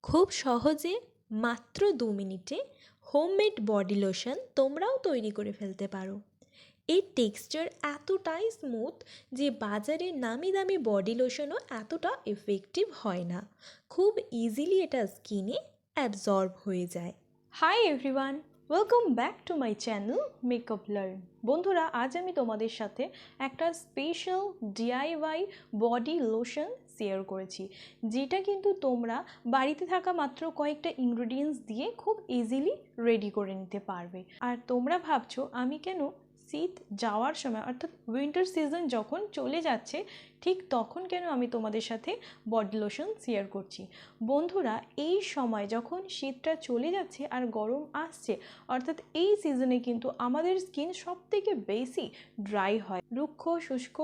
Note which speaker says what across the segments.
Speaker 1: খুব সহজে মাত্র 2 মিনিটে হোমমেড বডি লোশন তোমরাও তৈরি করে ফেলতে পারো। এর টেক্সচার এতটাই স্মুথ যে বাজারে নামি দামি বডি লোশনও এতটা এফেক্টিভ হয় না। খুব ইজিলি এটা স্কিনে অ্যাবজর্ব হয়ে যায়।
Speaker 2: Hi everyone, welcome back to my channel makeup learn. বন্ধুরা, আজ আমি তোমাদের সাথে একটা special DIY body lotion share করেছি, যেটা কিন্তু তোমরা বাড়িতে থাকা মাত্র কয়েকটা ইনগ্রেডিয়েন্টস দিয়ে খুব ইজিলি রেডি করে নিতে পারবে। আর তোমরা ভাবছো আমি কেন শীত যাওয়ার সময় অর্থাৎ উইন্টার সিজন যখন চলে যাচ্ছে ঠিক তখন কেন আমি তোমাদের সাথে বডি লোশন শেয়ার করছি। বন্ধুরা, এই সময় যখন শীতটা চলে যাচ্ছে আর গরম আসছে অর্থাৎ এই সিজনে কিন্তু আমাদের স্কিন সবথেকে বেশি ড্রাই হয়। রুক্ষ শুষ্ক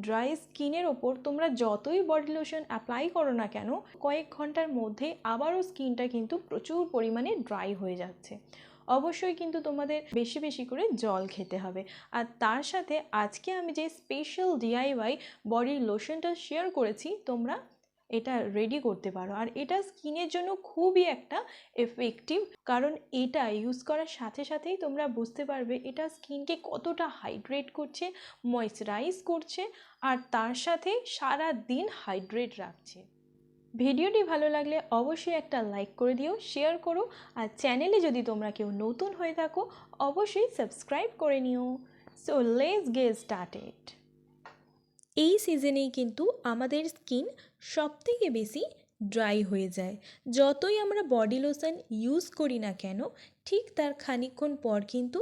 Speaker 2: ড্রাই স্কিনের ওপর তোমরা যতই বডি লোশন অ্যাপ্লাই করো না কেন, কয়েক ঘন্টার মধ্যে আবারও স্কিনটা কিন্তু প্রচুর পরিমাণে ড্রাই হয়ে যাচ্ছে। অবশ্যই কিন্তু তোমাদের বেশি বেশি করে জল খেতে হবে। আর তার সাথে আজকে আমি যে স্পেশাল ডিআইওয়াই বডি লোশনটা শেয়ার করেছি, তোমরা এটা রেডি করতে পারো। আর এটা স্কিনের জন্য খুবই একটা এফেক্টিভ, কারণ এটা ইউজ করার সাথে সাথেই তোমরা বুঝতে পারবে এটা স্কিনকে কতটা হাইড্রেট করছে, ময়েশ্চারাইজ করছে, আর তার সাথে সারা দিন হাইড্রেট রাখছে। ভিডিওটি ভালো লাগলে অবশ্যই একটা লাইক করে দিও, শেয়ার করো, আর চ্যানেলে যদি তোমরা কেউ নতুন হয়ে থাকো অবশ্যই সাবস্ক্রাইব করে নিও। So let's get started.
Speaker 1: এই সিজনেই কিন্তু আমাদের স্কিন সবথেকে বেশি ড্রাই হয়ে যায়। যতই আমরা বডি লোশন ইউজ করি না কেন, ঠিক তার খানিকক্ষণ পর কিন্তু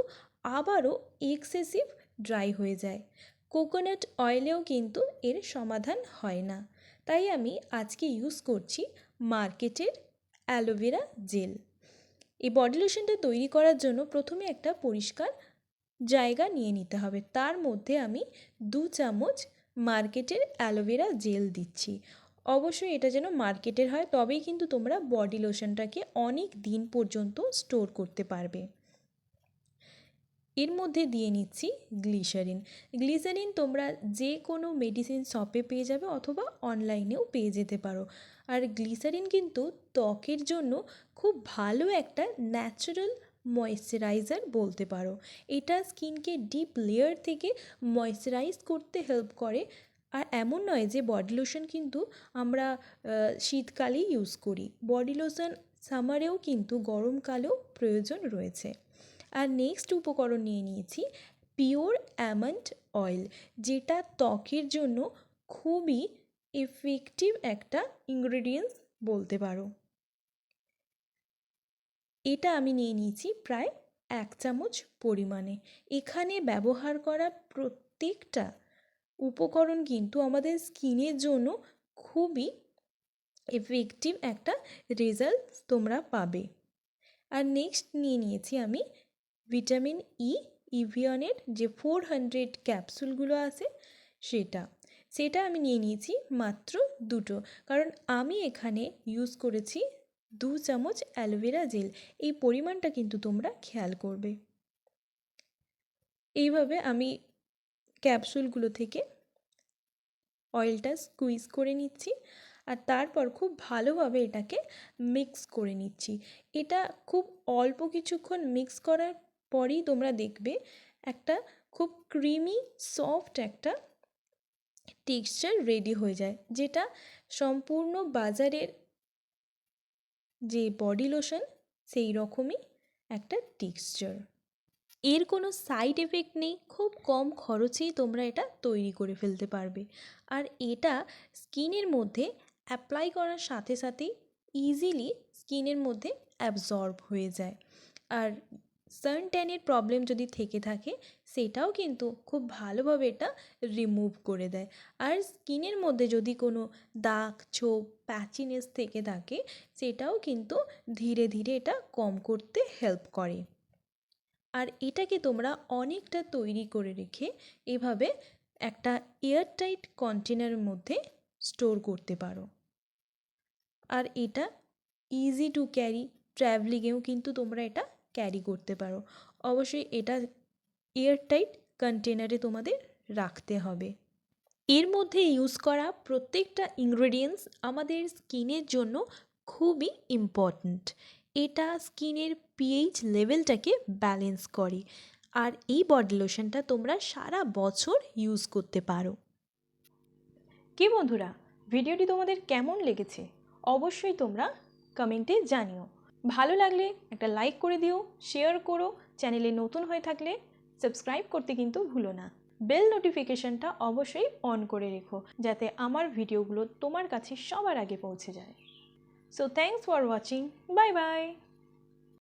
Speaker 1: আবারও এক্সেসিভ ড্রাই হয়ে যায়। কোকোনাট অয়েলেও কিন্তু এর সমাধান হয় না। তাই আমি আজকে ইউজ করছি মার্কেটের অ্যালোভেরা জেল। এই বডি লোশনটা তৈরি করার জন্য প্রথমে একটা পরিষ্কার জায়গা নিয়ে নিতে হবে। তার মধ্যে আমি 2 চামচ মার্কেটের অ্যালোভেরা জেল দিচ্ছি। অবশ্যই এটা যেন মার্কেটের হয়, তবেই কিন্তু তোমরা বডি লোশনটাকে অনেক দিন পর্যন্ত স্টোর করতে পারবে। এর মধ্যে দিয়ে নিচ্ছি গ্লিসারিন। গ্লিসারিন তোমরা যে কোনো মেডিসিন শপে পেয়ে যাবে অথবা অনলাইনেও পেয়ে যেতে পারো। আর গ্লিসারিন কিন্তু ত্বকের জন্য খুব ভালো একটা ন্যাচারাল ময়েশ্চারাইজার বলতে পারো। এটা স্কিনকে ডিপ লেয়ার থেকে ময়েশ্চারাইজ করতে হেল্প করে। আর এমন নয় যে বডি লোশন কিন্তু আমরা শীতকালেই ইউজ করি, বডি লোশন সামারেও কিন্তু গরমকালেও প্রয়োজন রয়েছে। আর নেক্সট উপকরণ নিয়ে নিয়েছি পিওর অ্যালমন্ড অয়েল, যেটা ত্বকের জন্য খুবই এফেক্টিভ একটা ইনগ্রেডিয়েন্টস বলতে পারো। এটা আমি নিয়ে নিয়েছি প্রায় 1 চামচ পরিমাণে। এখানে ব্যবহার করা প্রত্যেকটা উপকরণ কিন্তু আমাদের স্কিনের জন্য খুবই এফেক্টিভ একটা রেজাল্ট তোমরা পাবে। আর নেক্সট নিয়ে নিয়েছি আমি ভিটামিন ইভিয়নের যে 400 ক্যাপসুলগুলো আছে সেটা আমি নিয়ে নিয়েছি মাত্র 2টো, কারণ আমি এখানে ইউজ করেছি 2 চামচ অ্যালোভেরা জেল। এই পরিমাণটা কিন্তু তোমরা খেয়াল করবে। এইভাবে আমি ক্যাপসুলগুলো থেকে অয়েলটা স্কুইজ করে নিচ্ছি আর তারপর খুব ভালোভাবে এটাকে মিক্স করে নিচ্ছি। এটা খুব অল্প কিছুক্ষণ মিক্স করার পরেই তোমরা দেখবে একটা খুব ক্রিমি সফট একটা টেক্সচার রেডি হয়ে যায়, যেটা সম্পূর্ণ বাজারের যে বডি লোশন সেই রকমই একটা টেক্সচার। এর কোনো সাইড এফেক্ট নেই, খুব কম খরচেই তোমরা এটা তৈরি করে ফেলতে পারবে। আর এটা স্কিনের মধ্যে অ্যাপ্লাই করার সাথে সাথেই ইজিলি স্কিনের মধ্যে অ্যাবজর্ব হয়ে যায়। আর সান ট্যানের প্রবলেম যদি থেকে থাকে সেটাও কিন্তু খুব ভালোভাবে এটা রিমুভ করে দেয়। আর স্কিনের মধ্যে যদি কোনো দাগ ছোপ প্যাচিনেস থেকে থাকে সেটাও কিন্তু ধীরে ধীরে এটা কম করতে হেল্প করে। আর এটাকে তোমরা অনেকটা তৈরি করে রেখে এভাবে একটা এয়ারটাইট কন্টেনারের মধ্যে স্টোর করতে পারো। আর এটা ইজি টু ক্যারি, ট্র্যাভেলিংয়েও কিন্তু তোমরা এটা ক্যারি করতে পারো। অবশ্যই এটা এয়ারটাইট কন্টেনারে তোমাদের রাখতে হবে। এর মধ্যে ইউজ করা প্রত্যেকটা ইনগ্রেডিয়েন্টস আমাদের স্কিনের জন্য খুবই ইম্পর্ট্যান্ট। এটা স্কিনের পিএইচ লেভেলটাকে ব্যালেন্স করে, আর এই বডি লোশনটা তোমরা সারা বছর ইউজ করতে পারো।
Speaker 2: কি বন্ধুরা, ভিডিওটি তোমাদের কেমন লেগেছে অবশ্যই তোমরা কমেন্টে জানিও। ভালো লাগলে একটা লাইক করে দিও, শেয়ার করো, চ্যানেলে নতুন হয়ে থাকলে সাবস্ক্রাইব করতে কিন্তু ভুলো না। বেল নোটিফিকেশনটা অবশ্যই অন করে রেখো যাতে আমার ভিডিওগুলো তোমার কাছে সবার আগে পৌঁছে যায়। So thanks for watching, bye bye.